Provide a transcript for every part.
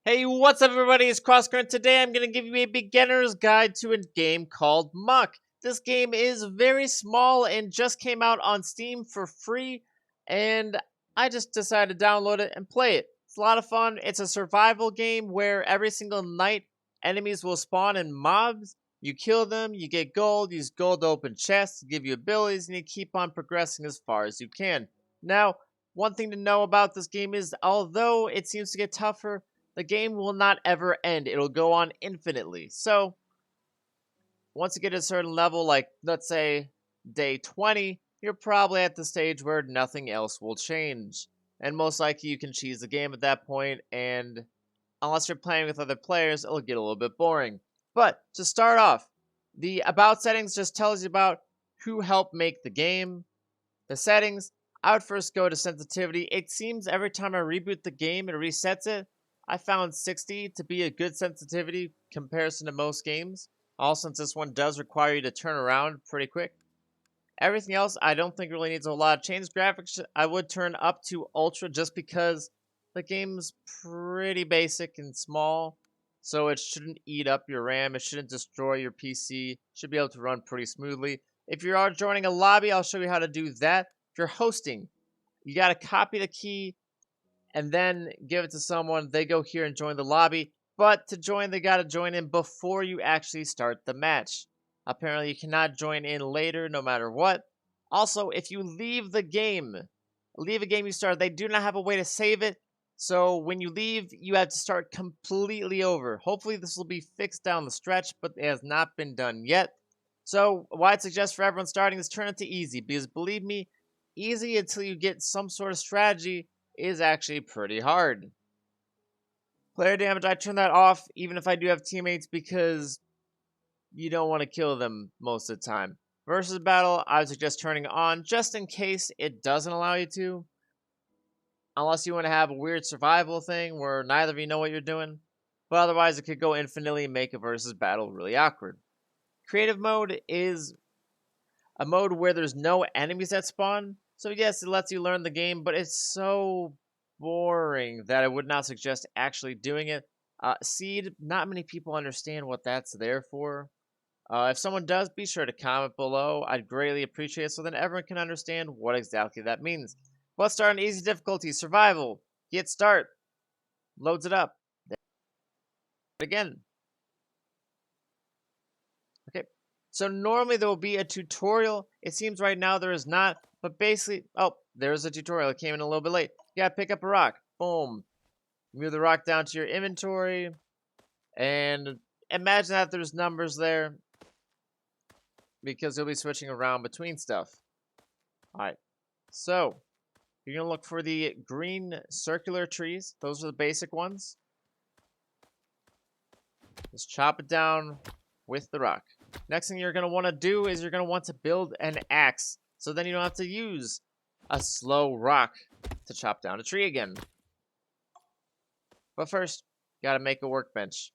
Hey, what's up, everybody? It's CrossCurrent. Today, I'm going to give you a beginner's guide to a game called Muck. This game is very small and just came out on Steam for free, and I just decided to download it and play it. It's a lot of fun. It's a survival game where every single night, enemies will spawn in mobs. You kill them, you get gold, use gold to open chests, to give you abilities, and you keep on progressing as far as you can. Now, one thing to know about this game is, although it seems to get tougher, the game will not ever end. It'll go on infinitely. So, once you get to a certain level, like let's say day 20, you're probably at the stage where nothing else will change. And most likely you can cheese the game at that point, and unless you're playing with other players, it'll get a little bit boring. But to start off, the About settings just tells you about who helped make the game. The settings, I would first go to sensitivity. It seems every time I reboot the game, it resets it. I found 60 to be a good sensitivity comparison to most games. Also, since this one does require you to turn around pretty quick. Everything else, I don't think really needs a lot of change. Graphics, I would turn up to ultra just because the game's pretty basic and small. So it shouldn't eat up your RAM. It shouldn't destroy your PC. Should be able to run pretty smoothly. If you are joining a lobby, I'll show you how to do that. If you're hosting, you got to copy the key and then give it to someone. They go here and join the lobby. But to join, they got to join in before you actually start the match. Apparently, you cannot join in later no matter what. Also, if you leave a game you start, they do not have a way to save it. So when you leave, you have to start completely over. Hopefully, this will be fixed down the stretch, but it has not been done yet. So what I'd suggest for everyone starting is turn it to easy, because believe me, easy until you get some sort of strategy is actually pretty hard. Player damage, I turn that off even if I do have teammates because you don't want to kill them most of the time. Versus battle, I would suggest turning on just in case it doesn't allow you to. Unless you want to have a weird survival thing where neither of you know what you're doing. But otherwise, it could go infinitely and make a versus battle really awkward. Creative mode is a mode where there's no enemies that spawn. So yes, it lets you learn the game, but it's so boring that I would not suggest actually doing it. Seed, not many people understand what that's there for. If someone does, be sure to comment below. I'd greatly appreciate it so then everyone can understand what exactly that means. Let's start on easy difficulty, survival. Hit start. Loads it up. Again. Okay. So normally there will be a tutorial. It seems right now there is not. But basically, oh, there's a tutorial. It came in a little bit late. You gotta pick up a rock. Boom. Move the rock down to your inventory. And imagine that there's numbers there, because you'll be switching around between stuff. Alright. So, you're going to look for the green circular trees. Those are the basic ones. Just chop it down with the rock. Next thing you're going to want to do is you're going to want to build an axe. So then you don't have to use a slow rock to chop down a tree again. But first, you got to make a workbench.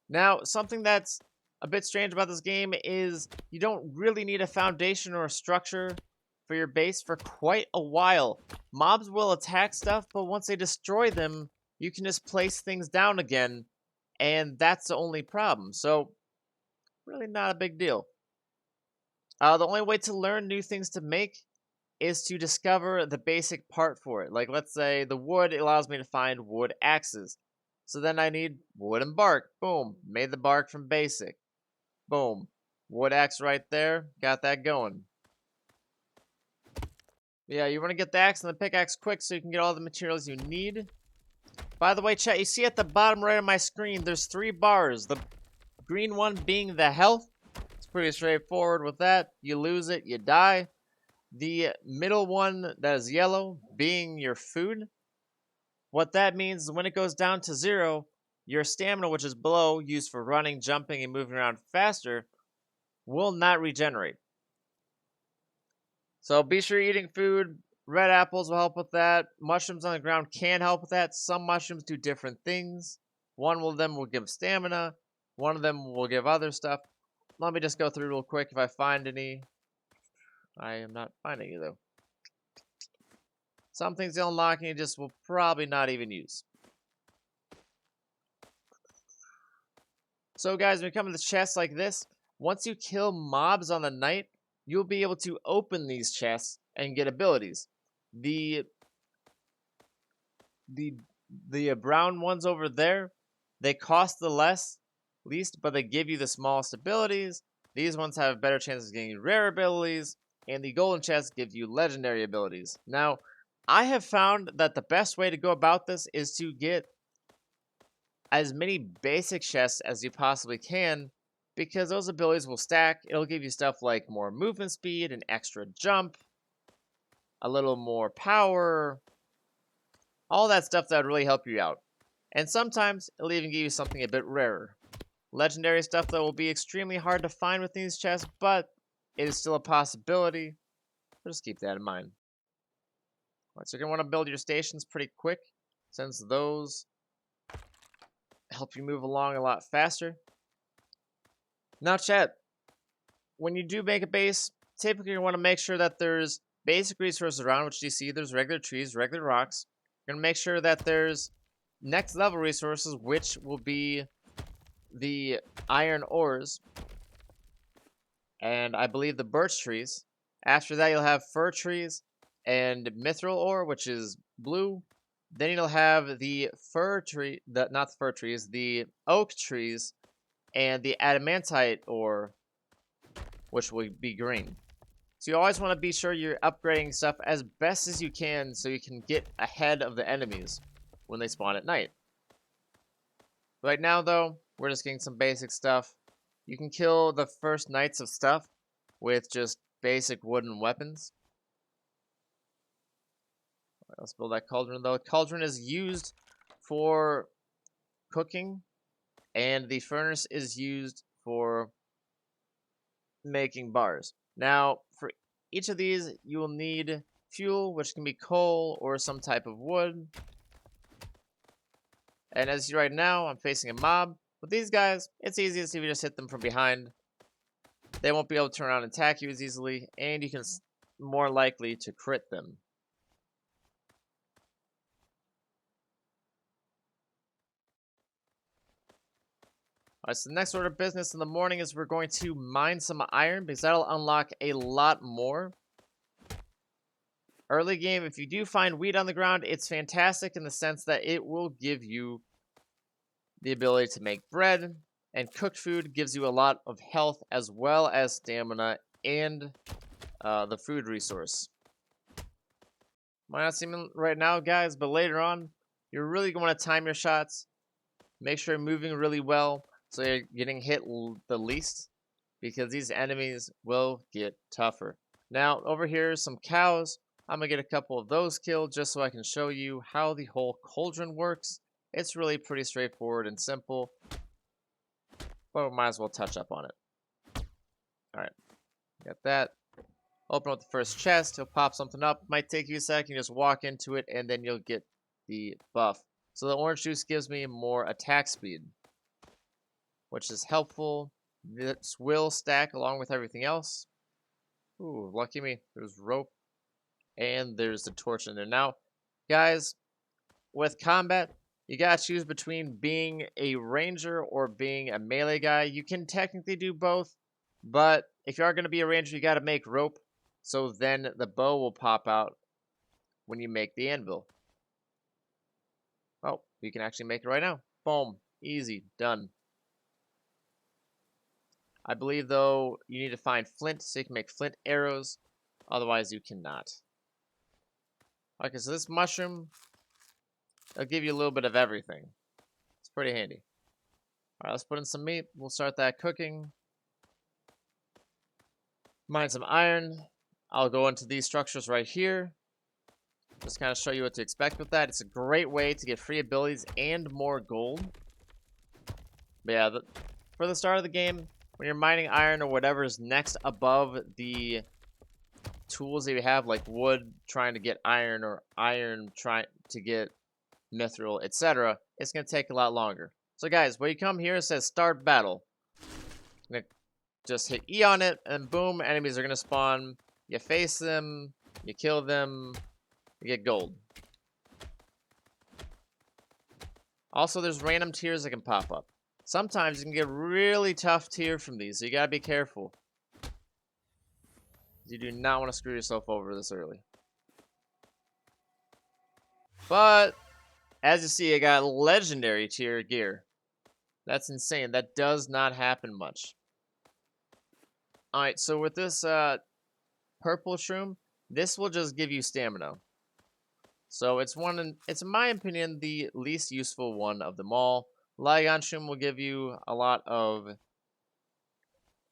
Now, something that's a bit strange about this game is you don't really need a foundation or a structure for your base for quite a while. Mobs will attack stuff, but once they destroy them, you can just place things down again, and that's the only problem. So, really not a big deal. The only way to learn new things to make is to discover the basic part for it. Like, let's say the wood allows me to find wood axes. So then I need wood and bark. Boom. Made the bark from basic. Boom. Wood axe right there. Got that going. Yeah, you want to get the axe and the pickaxe quick so you can get all the materials you need. By the way, chat, you see at the bottom right of my screen, there's 3 bars. The green one being the health. It's pretty straightforward with that. You lose it, you die. The middle one that is yellow being your food. What that means is when it goes down to 0, your stamina, which is below, used for running, jumping, and moving around faster, will not regenerate. So be sure you're eating food. Red apples will help with that. Mushrooms on the ground can help with that. Some mushrooms do different things. One of them will give stamina. One of them will give other stuff. Let me just go through real quick if I find any. I am not finding any, though. Some things you'll unlock and you just will probably not even use. So guys, when you come to the chests like this, once you kill mobs on the night, you'll be able to open these chests and get abilities. The brown ones over there, they cost the least, but they give you the smallest abilities. These ones have better chances of getting rare abilities, and the golden chests give you legendary abilities. Now, I have found that the best way to go about this is to get as many basic chests as you possibly can, because those abilities will stack. It'll give you stuff like more movement speed, an extra jump, a little more power, all that stuff that would really help you out. And sometimes it'll even give you something a bit rarer. Legendary stuff that will be extremely hard to find with these chests, but it is still a possibility. So just keep that in mind. Alright, so you're going to want to build your stations pretty quick, since those help you move along a lot faster. Now, chat, when you do make a base, typically you want to make sure that there's basic resources around, which you see there's regular trees, regular rocks. You're going to make sure that there's next level resources, which will be the iron ores, and I believe the birch trees. After that, you'll have fir trees and mithril ore, which is blue. Then you'll have the the oak trees, and the adamantite ore, which will be green. So you always want to be sure you're upgrading stuff as best as you can so you can get ahead of the enemies when they spawn at night. Right now, though, we're just getting some basic stuff. You can kill the first knights of stuff with just basic wooden weapons. All right, let's build that cauldron, though. Cauldron is used for cooking, and the furnace is used for making bars. Now, for each of these, you will need fuel, which can be coal or some type of wood. And as you see right now, I'm facing a mob. With these guys, it's easiest if you just hit them from behind. They won't be able to turn around and attack you as easily, and you can more likely to crit them. Alright, so the next order of business in the morning is we're going to mine some iron, because that'll unlock a lot more. Early game, if you do find wheat on the ground, it's fantastic in the sense that it will give you the ability to make bread, and cooked food gives you a lot of health as well as stamina and the food resource. Might not seem right now, guys, but later on, you're really going to time your shots. Make sure you're moving really well so you're getting hit the least, because these enemies will get tougher. Now, over here, some cows. I'm going to get a couple of those killed just so I can show you how the whole cauldron works. It's really pretty straightforward and simple, but we might as well touch up on it. Alright, got that. Open up the first chest, he'll pop something up. Might take you a second, you just walk into it, and then you'll get the buff. So the orange juice gives me more attack speed, which is helpful. This will stack along with everything else. Ooh, lucky me. There's rope, and there's the torch in there. Now, guys, with combat, you gotta choose between being a ranger or being a melee guy. You can technically do both, but if you are gonna be a ranger, you gotta make rope, so then the bow will pop out when you make the anvil. Oh, you can actually make it right now. Boom. Easy. Done. I believe, though, you need to find flint so you can make flint arrows. Otherwise, you cannot. Okay, so this mushroom, it'll give you a little bit of everything. It's pretty handy. Alright, let's put in some meat. We'll start that cooking. Mine some iron. I'll go into these structures right here. Just kind of show you what to expect with that. It's a great way to get free abilities and more gold. But yeah, for the start of the game, when you're mining iron or whatever is next above the tools that you have, like wood trying to get iron or iron trying to get mithril, etc., it's going to take a lot longer. So guys, when you come here, it says start battle. I'm going to just hit E on it, and boom, enemies are going to spawn. You face them, you kill them, you get gold. Also, there's random tiers that can pop up. Sometimes you can get really tough tier from these, so you gotta be careful. You do not want to screw yourself over this early. But, as you see, I got legendary tier gear. That's insane. That does not happen much. Alright, so with this purple shroom, this will just give you stamina. So it's in my opinion, the least useful one of them all. Lygon shroom will give you a lot of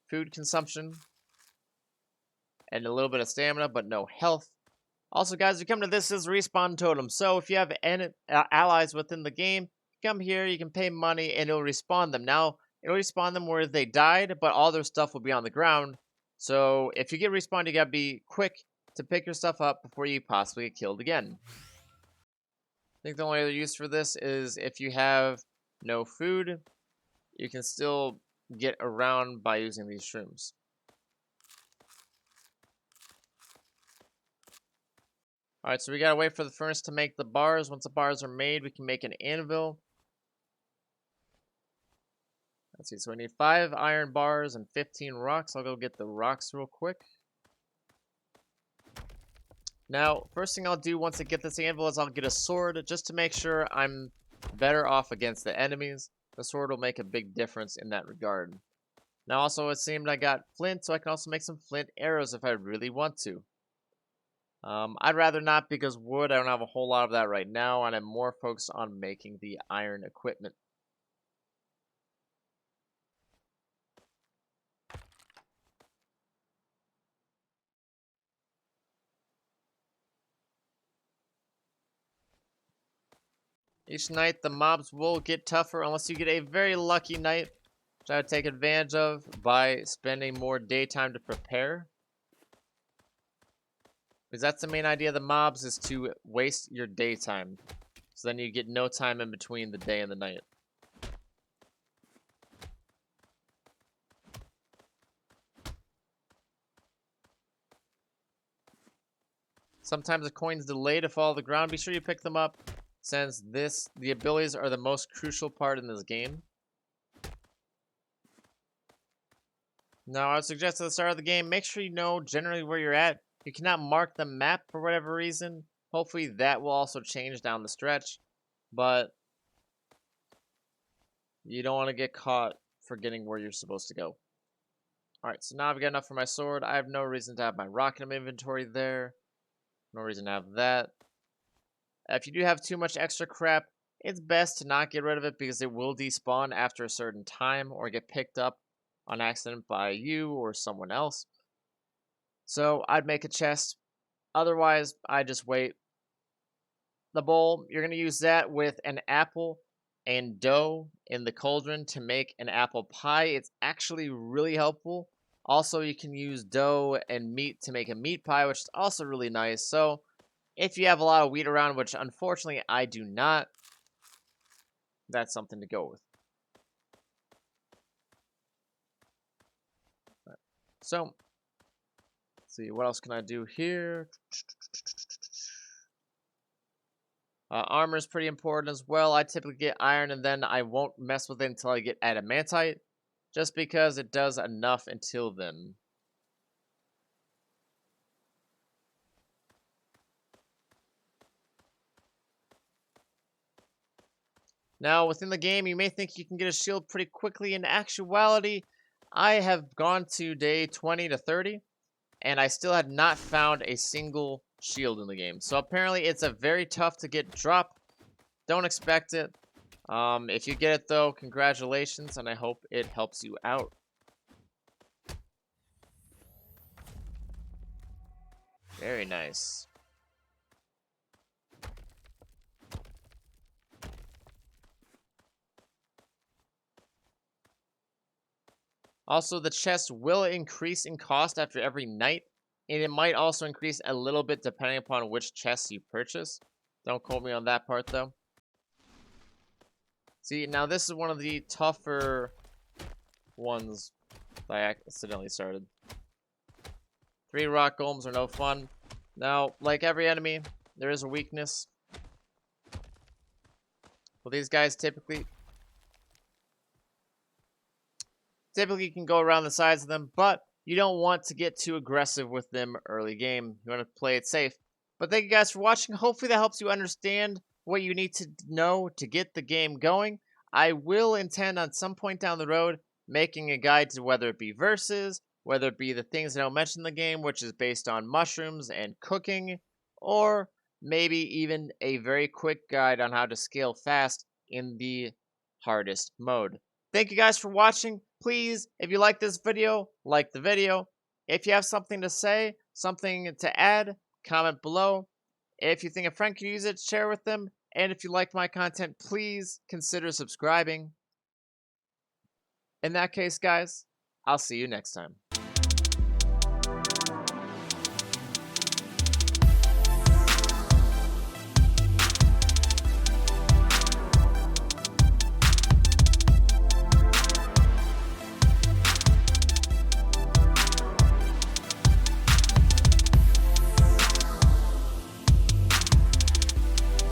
food consumption and a little bit of stamina, but no health. Also, guys, you come to this is respawn totem. So if you have allies within the game, come here, you can pay money, and it'll respawn them. Now, it'll respawn them where they died, but all their stuff will be on the ground. So if you get respawned, you gotta be quick to pick your stuff up before you possibly get killed again. I think the only other use for this is if you have no food, you can still get around by using these shrooms. Alright, so we gotta wait for the furnace to make the bars. Once the bars are made, we can make an anvil. Let's see, so we need 5 iron bars and 15 rocks. I'll go get the rocks real quick. Now, first thing I'll do once I get this anvil is I'll get a sword just to make sure I'm better off against the enemies. The sword will make a big difference in that regard. Now also it seemed I got flint, so I can also make some flint arrows if I really want to. I'd rather not because wood, I don't have a whole lot of that right now, and I'm more focused on making the iron equipment. Each night the mobs will get tougher unless you get a very lucky night, which I would take advantage of by spending more daytime to prepare. Because that's the main idea of the mobs, is to waste your daytime. So then you get no time in between the day and the night. Sometimes the coins delay to fall to the ground. Be sure you pick them up, since the abilities are the most crucial part in this game. Now, I would suggest at the start of the game, make sure you know generally where you're at. You cannot mark the map for whatever reason. Hopefully that will also change down the stretch. But you don't want to get caught forgetting where you're supposed to go. Alright, so now I've got enough for my sword. I have no reason to have my rock in my inventory there. No reason to have that. If you do have too much extra crap, it's best to not get rid of it because it will despawn after a certain time or get picked up on accident by you or someone else. So I'd make a chest. Otherwise, I just wait. The bowl, you're going to use that with an apple and dough in the cauldron to make an apple pie. It's actually really helpful. Also, you can use dough and meat to make a meat pie, which is also really nice. So if you have a lot of wheat around, which unfortunately I do not, that's something to go with. So, let's see, what else can I do here? Armor is pretty important as well. I typically get iron and then I won't mess with it until I get adamantite, just because it does enough until then. Now, within the game, you may think you can get a shield pretty quickly. In actuality, I have gone to day 20 to 30, and I still had not found a single shield in the game. So apparently, it's a very tough to get drop. Don't expect it. If you get it, though, congratulations, and I hope it helps you out. Very nice. Also, the chest will increase in cost after every night, and it might also increase a little bit depending upon which chest you purchase. Don't quote me on that part, though. See, now this is one of the tougher ones that I accidentally started. 3 rock golems are no fun. Now, like every enemy, there is a weakness. Well, these guys typically... Typically, you can go around the sides of them, but you don't want to get too aggressive with them early game. You want to play it safe. But thank you guys for watching. Hopefully that helps you understand what you need to know to get the game going. I will intend on some point down the road making a guide to whether it be versus, whether it be the things that I'll mention in the game, which is based on mushrooms and cooking, or maybe even a very quick guide on how to scale fast in the hardest mode. Thank you guys for watching. Please, if you like this video, like the video. If you have something to say, something to add, comment below. If you think a friend could use it, share with them. And if you like my content, please consider subscribing. In that case, guys, I'll see you next time.